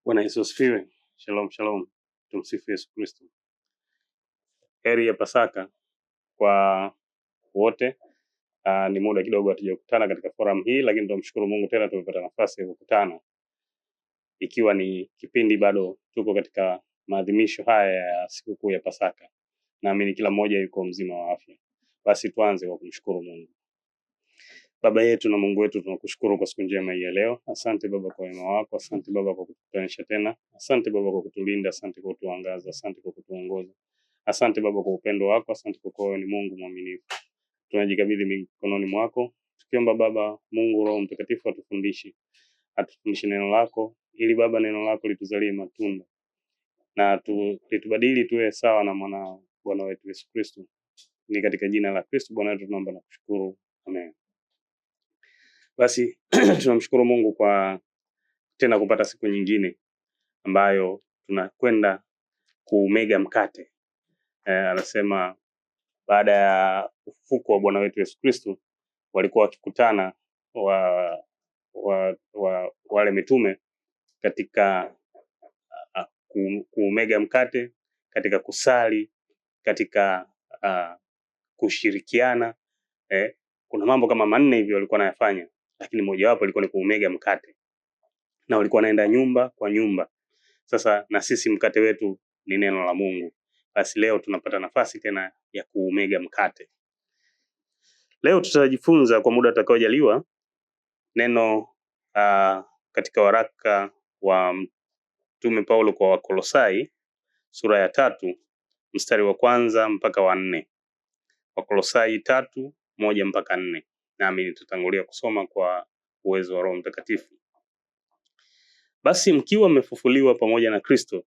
Bwana Yesu asifiwe. Shalom shalom. Tumsifu Yesu Kristo. Heri ya Pasaka kwa wote. Ni muda kidogo hatujakutana katika forum hii, lakini tunamshukuru Mungu tena tumepata nafasi ya kukutana, ikiwa ni kipindi bado tuko katika maadhimisho haya ya sikukuu ya Pasaka. Naamini kila mmoja yuko mzima wa afya. Basi tuanze kwa kumshukuru Mungu. Baba yetu na Mungu wetu, tunakushukuru kwa siku njema hii ya leo. Asante Baba kwa wema wako, asante Baba kwa kututanisha tena, asante Baba kwa kutulinda, asante kwa kutuangaza, asante kwa kutuongoza, asante Baba kwa upendo wako, asante kwa kuwa wewe ni Mungu mwaminifu. Tunajikabidhi mikononi mwako, tukiomba Baba Mungu Roho Mtakatifu atufundishe neno lako, ili Baba neno lako lituzalie matunda na litubadili tuwe sawa na mwana Bwana wetu Yesu Kristo. Ni katika jina la Kristo Bwana wetu tunaomba na kushukuru. Amen. Basi tunamshukuru Mungu kwa tena kupata siku nyingine ambayo tunakwenda kuumega mkate. Anasema baada ya ufufuko wa Bwana wetu Yesu Kristo walikuwa wakikutana wale mitume katika kuumega mkate, katika kusali, katika kushirikiana. Kuna mambo kama 4 hivi walikuwa wanayafanya, lakini mojawapo ilikuwa ni kuumega mkate. Na walikuwa wanaenda nyumba kwa nyumba. Sasa na sisi mkate wetu ni neno la Mungu. Basi leo tunapata nafasi tena ya kuumega mkate. Leo tutajifunza kwa muda utakaojaliwa neno katika waraka wa Mtume Paulo kwa Wakolosai sura ya 3 mstari wa 1 mpaka wa 4. Wakolosai 3:1 mpaka 4. Nami nitatangulia kusoma kwa uwezo wa Roho Mtakatifu. Basi mkiwa mmefufuliwa pamoja na Kristo,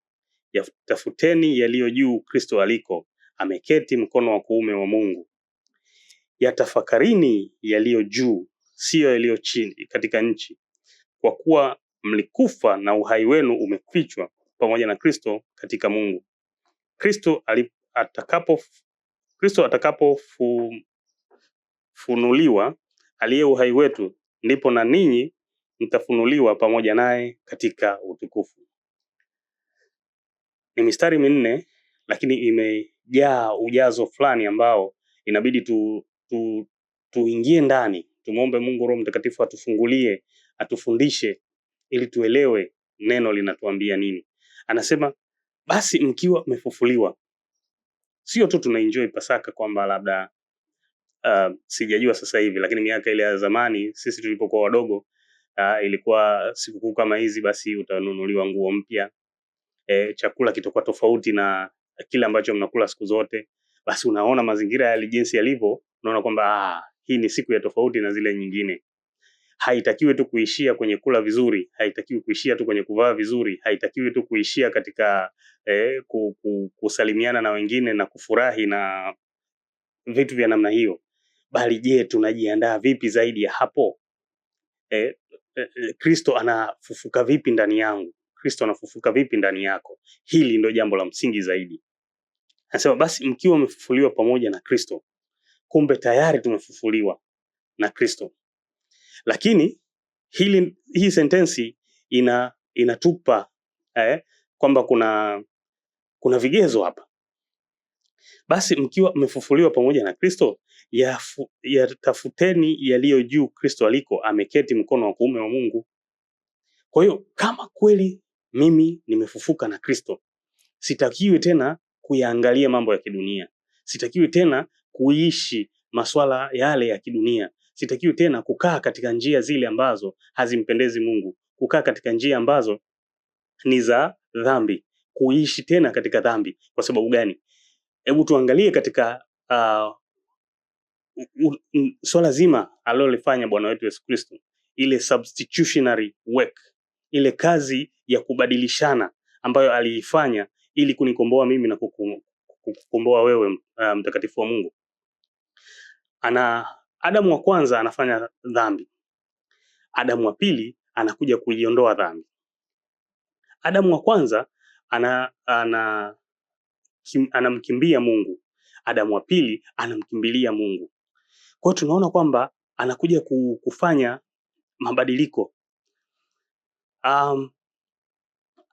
yatafuteni yaliyo juu Kristo aliko, ameketi mkono wa kuume wa Mungu. Yatafakarini yaliyo juu, sio yaliyo chini katika nchi, kwa kuwa mlikufa na uhai wenu umefichwa pamoja na Kristo katika Mungu. Kristo atakapofunuliwa aliye uhai wetu, ndipo na ninyi mtafunuliwa pamoja naye katika utukufu. Ni mistari 4 lakini imejaa ujazo fulani ambao inabidi tuingie ndani. Tumuombe Mungu Roho Mtakatifu atufungulie, atufundishe ili tuelewe neno linatuambia nini. Anasema basi mkiwa mmefufuliwa. Sio tu tunaenjoy Pasaka kwamba labda sijajua sasa hivi, lakini miaka ile ya zamani sisi tulipokuwa wadogo ilikuwa sikukuu kama hizi, basi utanunuliwa nguo mpya. Chakula kitakuwa tofauti na kile ambacho mnakula siku zote. Basi unaona mazingira ya jinsi yalivyo, unaona kwamba hii ni siku ya tofauti na zile nyingine. Haitakiwi tu kuishia kwenye kula vizuri, haitakiwi kuishia tu kwenye kuvaa vizuri, haitakiwi tu kuishia katika kusalimiana na wengine na kufurahi na vitu vya namna hiyo. Bali je, tunajiandaa vipi zaidi ya hapo? Kristo anafufuka vipi ndani yangu? Kristo anafufuka vipi ndani yako? Hili ndio jambo la msingi zaidi. Anasema basi mkiwa mmefufuliwa pamoja na Kristo. Kumbe tayari tumefufuliwa na Kristo. Lakini hii sentensi inatupa kwamba kuna vigezo hapa. Basi mkiwa mmefufuliwa pamoja na Kristo, yatafuteni yaliyo juu Kristo aliko, ameketi mkono wa kuume wa Mungu. Kwa hiyo kama kweli mimi nimefufuka na Kristo, sitakiwi tena kuyaangalia mambo ya kidunia. Sitakiwi tena kuishi masuala yale ya kidunia. Sitakiwi tena kukaa katika njia zile ambazo hazimpendezi Mungu, kukaa katika njia ambazo ni za dhambi, kuishi tena katika dhambi. Kwa sababu gani? Hebu tuangalie katika swala zima alilolifanya Bwana wetu Yesu Kristo, ile substitutionary work, ile kazi ya kubadilishana ambayo aliifanya ili kunikomboa mimi na kukomboa wewe, mtakatifu wa Mungu. Adamu wa kwanza anafanya dhambi. Adamu wa pili anakuja kuiondoa dhambi. Adamu wa kwanza anamkimbia Mungu. Adamu wa pili anamkimbilia Mungu. Kwa hiyo tunaona kwamba anakuja kufanya mabadiliko.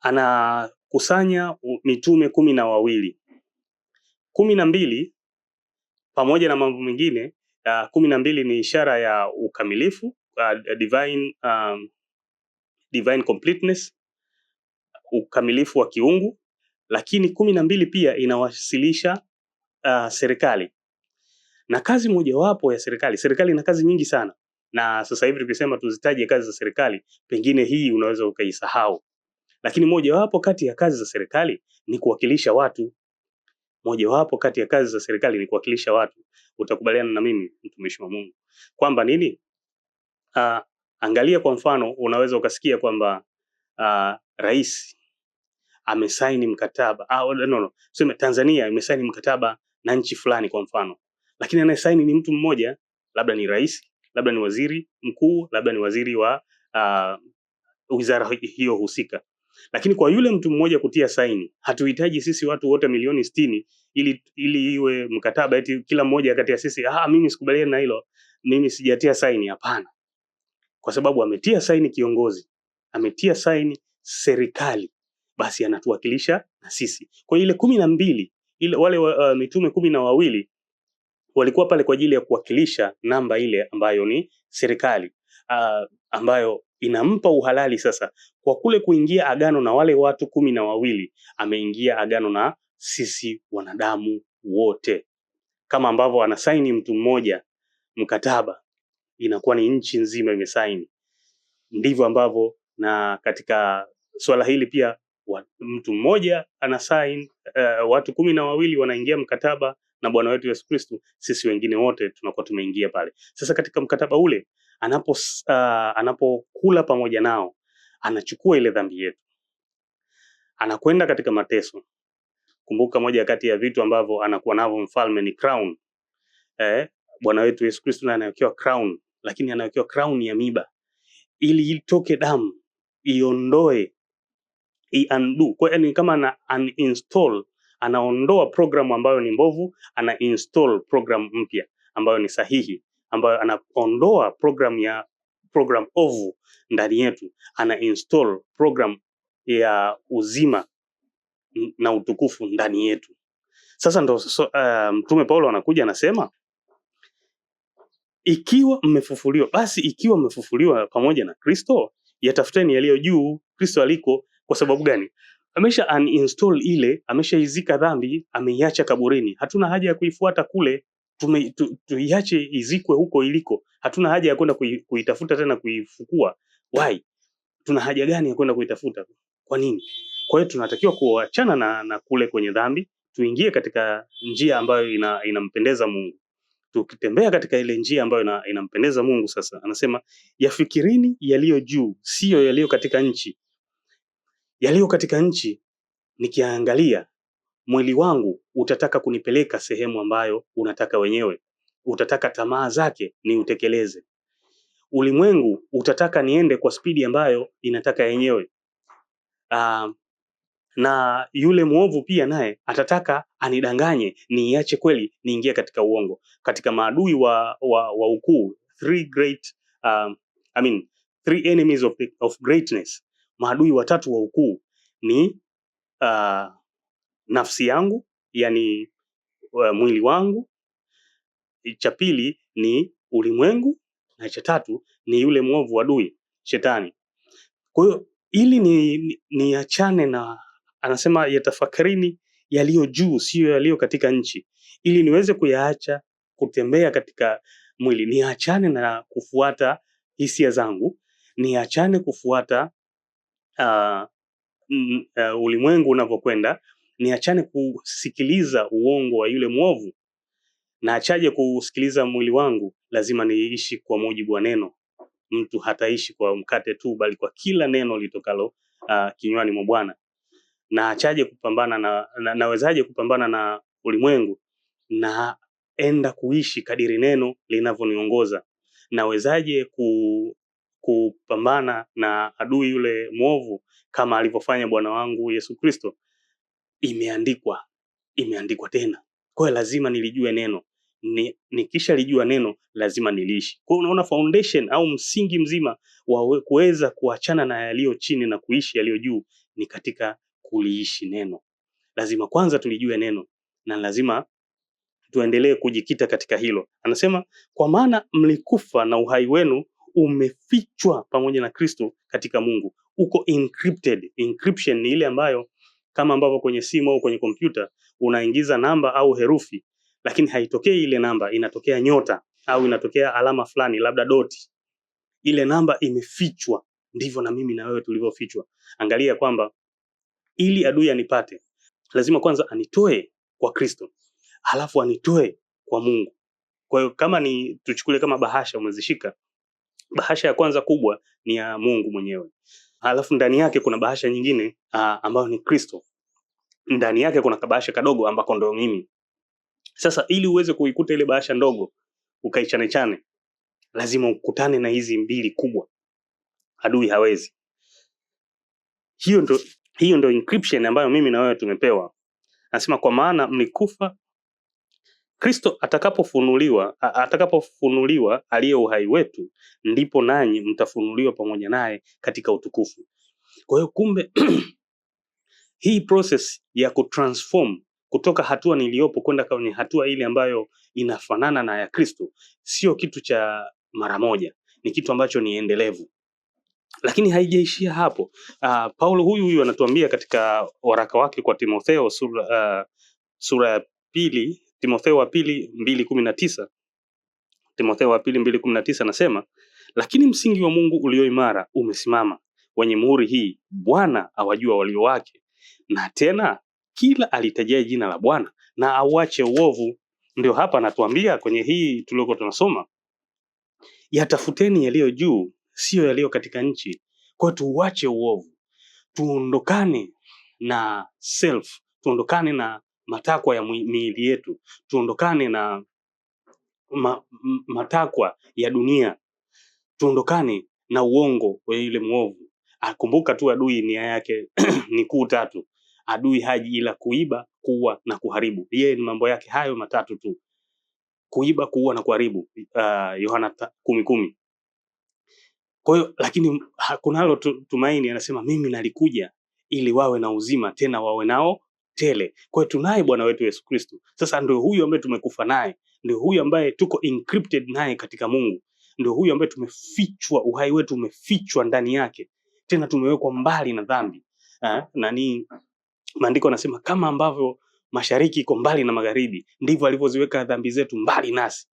anakusanya mitume 12. 12 pamoja na mambo mengine, 12 ni ishara ya ukamilifu, divine completeness, ukamilifu wa kiungu, lakini 12 pia inawasilisha serikali. Na kazi mojawapo ya serikali ina kazi nyingi sana, na sasa hivi tukisema tuzitaje kazi za serikali, pengine hii unaweza ukaisahau, lakini mojawapo kati ya kazi za serikali ni kuwakilisha watu. Mojawapo kati ya kazi za serikali ni kuwakilisha watu. Utakubaliana na mimi mtumishi wa Mungu kwamba nini? Angalia kwa mfano, unaweza ukasikia kwamba rais amesaini mkataba tuseme Tanzania imesaini mkataba na nchi fulani kwa mfano, lakini anayesaini ni mtu mmoja, labda ni rais, labda ni waziri mkuu, labda ni waziri wa wizara hiyo husika. Lakini kwa yule mtu mmoja kutia saini, hatuhitaji sisi watu wote milioni 60 ili iwe mkataba eti kila mmoja kati ya sisi mimi sikubaliani na hilo, mimi sijatia saini. Hapana, kwa sababu ametia saini kiongozi, ametia saini serikali, basi anatuwakilisha na sisi. Kwa ile 12, ile wale mitume 12 walikuwa pale kwa ajili ya kuwakilisha namba ile ambayo ni serikali, ambayo inampa uhalali sasa kwa kule kuingia agano na wale watu 12, ameingia agano na sisi wanadamu wote. Kama ambavyo anasaini mtu mmoja mkataba, inakuwa ni nchi nzima imesaini, ndivyo ambavyo na katika swala hili pia mtu mmoja anasaini, watu 12 wanaingia mkataba na Bwana wetu Yesu Kristo, sisi wengine wote tunakuwa tumeingia pale. Sasa katika mkataba ule anapokula pamoja nao, anachukua ile dhambi yetu, anakwenda katika mateso. Kumbuka moja kati ya vitu ambavyo anakuwa navyo mfalme ni crown. Bwana wetu Yesu Kristo anawekewa crown, lakini anawekewa crown ya miba ili itoke damu, iondoe, undo. Kwa hiyo kama ana uninstall, anaondoa programu ambayo ni mbovu, ana install program mpya ambayo ni sahihi, ambayo anaondoa program ovu ndani yetu, ana install program ya uzima na utukufu ndani yetu. Sasa ndo Mtume Paulo anakuja anasema, ikiwa mmefufuliwa, basi ikiwa mmefufuliwa pamoja na Kristo, yatafuteni yaliyo juu, Kristo aliko. Kwa sababu gani? Amesha uninstall ile, ameshaizika dhambi, ameiacha kaburini. Hatuna haja ya kuifuata kule, tuiache izikwe huko iliko. Hatuna haja ya kwenda kuitafuta tena kuifukua. Why? Tuna haja gani ya kwenda kuitafuta? Kwa nini? Kwa hiyo tunatakiwa kuachana na kule kwenye dhambi, tuingie katika njia ambayo inampendeza Mungu. Tukitembea katika ile njia ambayo inampendeza Mungu, sasa anasema yafikirini yaliyo juu, sio yaliyo katika nchi. Yaliyo katika nchi, nikiangalia mwili wangu utataka kunipeleka sehemu ambayo unataka wenyewe, utataka tamaa zake ni utekeleze. Ulimwengu utataka niende kwa spidi ambayo inataka yenyewe. Na yule muovu pia naye atataka anidanganye, niache kweli, niingie katika uongo. Katika maadui wa ukuu, three enemies of greatness, maadui watatu wa ukuu ni nafsi yangu, yani mwili wangu, cha pili ni ulimwengu, na cha tatu ni yule muovu adui, shetani. Kwa hiyo ili niachane na, anasema yatafakarini yaliyo juu, sio yaliyo katika nchi, ili niweze kuyaacha kutembea katika mwili, niachane na kufuata hisia zangu, niachane kufuata ulimwengu unavyokwenda, niachane kusikiliza uongo wa yule mwovu, na achaje kusikiliza mwili wangu. Lazima niishi kwa mujibu wa neno. Mtu hataishi kwa mkate tu, bali kwa kila neno litokalo kinywani mwa Bwana. Na achaje kupambana nawezaje kupambana na ulimwengu na enda kuishi kadiri neno linavyoniongoza? Nawezaje kupambana na adui yule mwovu kama alivyofanya Bwana wangu Yesu Kristo? Imeandikwa tena. Kwa hiyo lazima nilijue neno, nikishalijua neno lazima niliishi. Kwa hiyo unaona foundation au msingi mzima wa kuweza kuachana na yaliyo chini na kuishi yaliyo juu ni katika kuliishi neno. Lazima kwanza tulijue neno na lazima tuendelee kujikita katika hilo. Anasema kwa maana mlikufa na uhai wenu umefichwa pamoja na Kristo katika Mungu. Uko encrypted. Encryption ni ile ambayo kama ambavyo kwenye simu au kwenye kompyuta unaingiza namba au herufi, lakini haitokei ile namba, inatokea nyota au inatokea alama fulani, labda doti. Ile namba imefichwa. Ndivyo na mimi na wewe tulivyofichwa. Angalia kwamba ili adui anipate, lazima kwanza anitoe kwa Kristo, halafu anitoe kwa Mungu. Kwa hiyo kama ni tuchukue kama bahasha umezishika, bahasha ya kwanza kubwa ni ya Mungu mwenyewe. Halafu ndani yake kuna bahasha nyingine ambayo ni Kristo. Ndani yake kuna kabahasha kadogo ambako ndo mimi. Sasa ili uweze kuikuta ile bahasha ndogo ukaichane chane, lazima ukutane na hizi mbili kubwa. Adui hawezi. Hiyo ndo encryption ambayo mimi na wewe tumepewa. Anasema kwa maana mlikufa, Kristo atakapofunuliwa aliye uhai wetu, ndipo nanyi mtafunuliwa pamoja naye katika utukufu. Kwa hiyo kumbe hii process ya kutransform kutoka hatua niliyopo kwenda kwenye hatua ile ambayo inafanana na ya Kristo sio kitu cha mara moja, ni kitu ambacho ni endelevu. Lakini haijaishia hapo. Paulo huyu anatuambia katika waraka wake kwa Timotheo sura ya pili, Timotheo wa pili 2:19. Timotheo wa pili 2:19 anasema, lakini msingi wa Mungu ulio imara umesimama, wenye muhuri hii, Bwana awajua walio wake, na tena kila alitajaye jina la Bwana na auache uovu. Ndio hapa anatuambia kwenye hii tuliyoko tunasoma, yatafuteni yaliyo juu, sio yaliyo katika nchi. Kwa tuuache uovu, tuondokane na self, tuondokane na matakwa ya miili yetu, tuondokane na matakwa ya dunia, tuondokane na uongo wa yule mwovu. Akumbuka tu adui nia yake ni kuu tatu. Adui haji ila kuiba, kuua na kuharibu. Yeye ni mambo yake hayo matatu tu. Kuiba, kuua na kuharibu. Yohana 10:10. Kwa hiyo lakini kunalo tumaini, anasema mimi nalikuja ili wawe na uzima, tena wawe nao tele. Kwa hiyo tunaye Bwana wetu Yesu Kristo. Sasa ndio huyu ambaye tumekufa naye, ndio huyu ambaye tuko encrypted naye katika Mungu, ndio huyu ambaye tumefichwa, uhai wetu umefichwa ndani yake, tena tumewekwa mbali na dhambi. Maandiko yanasema kama ambavyo mashariki iko mbali na magharibi, ndivyo alivyoziweka dhambi zetu mbali nasi.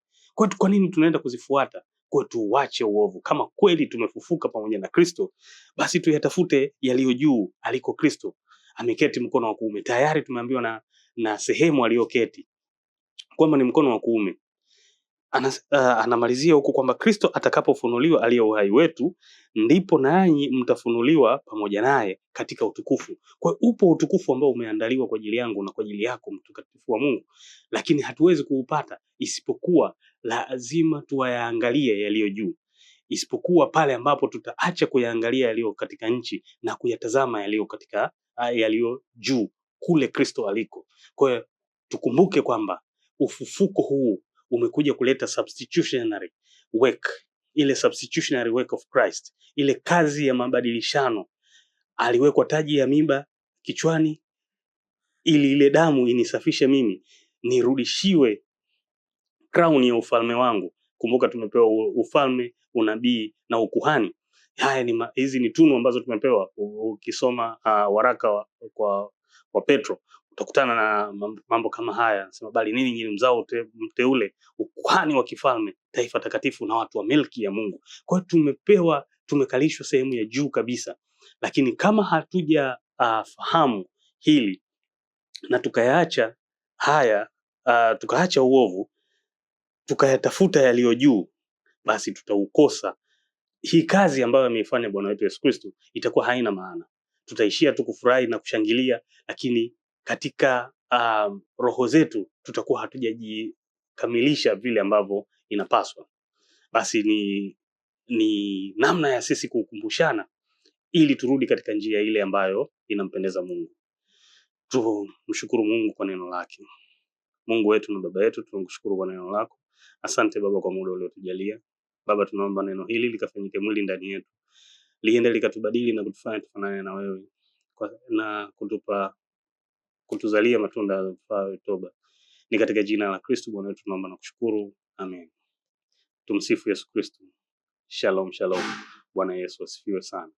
Kwa nini tunaenda kuzifuata? Kwa tuache uovu. Kama kweli tumefufuka pamoja na Kristo, basi tuyatafute yaliyo juu aliko Kristo ameketi mkono wa kuume. Tayari tumeambiwa na sehemu aliyoketi kwamba ni mkono wa kuume. Anamalizia huku kwamba Kristo atakapofunuliwa aliye uhai wetu, ndipo nanyi mtafunuliwa pamoja naye katika utukufu. Kwa upo utukufu ambao umeandaliwa kwa ajili yangu na kwa ajili yako, mtakatifu wa Mungu, lakini hatuwezi kuupata isipokuwa lazima tuyaangalie yaliyo juu. Isipokuwa pale ambapo tutaacha kuyaangalia yaliyo katika nchi na kuyatazama yaliyo katika yaliyo juu kule Kristo aliko. Kwa hiyo tukumbuke kwamba ufufuko huu umekuja kuleta substitutionary work, ile substitutionary work of Christ, ile kazi ya mabadilishano. Aliwekwa taji ya miiba kichwani ili ile damu inisafishe mimi, nirudishiwe crown ya ufalme wangu. Kumbuka tumepewa ufalme, unabii na ukuhani. Hizi ni tunu ambazo tumepewa. Ukisoma waraka wa Petro utakutana na mambo kama haya. Anasema bali ninyi ni mzao mteule, ukuhani wa kifalme, taifa takatifu na watu wa milki ya Mungu. Kwa hiyo tumepewa, tumekalishwa sehemu ya juu kabisa. Lakini kama hatuja fahamu hili na tukayaacha haya, tukaacha uovu, tukayatafuta yaliyo juu, basi tutaukosa. Hii kazi ambayo ameifanya Bwana wetu Yesu Kristo itakuwa haina maana. Tutaishia tu kufurahi na kushangilia, lakini katika roho zetu tutakuwa hatujajikamilisha vile ambavyo inapaswa. Basi ni namna ya sisi kukumbushana ili turudi katika njia ile ambayo inampendeza Mungu. Tumshukuru Mungu kwa neno lake. Mungu wetu na Baba yetu, tunakushukuru kwa neno lako. Asante Baba kwa muda uliotujalia. Baba, tunaomba neno hili likafanyike mwili ndani yetu, liende likatubadili na kutufanya tufanane na wewe, na kutuzalia matunda ya toba. Ni katika jina la Kristo Bwana wetu tunaomba na kushukuru. Amen. Tumsifu Yesu Kristo. Shalom, shalom. Bwana Yesu asifiwe sana.